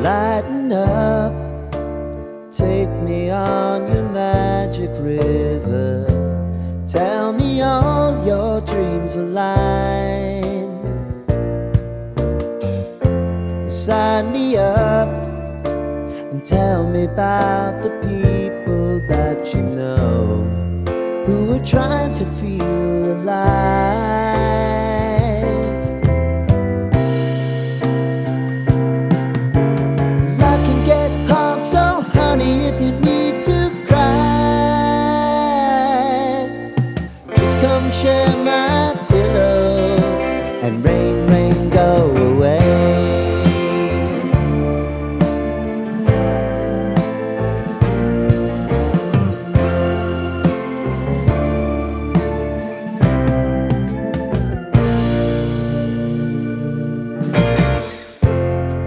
Lighten up, take me on your magic river. Tell me all your dreams align. Sign me up and tell me about the people that you know who are trying to feel alive. Life can get hard, so honey, if you need to cry, just come share my pillow and rain, rain, go away.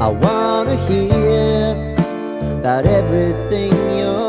I wanna hear about everything you're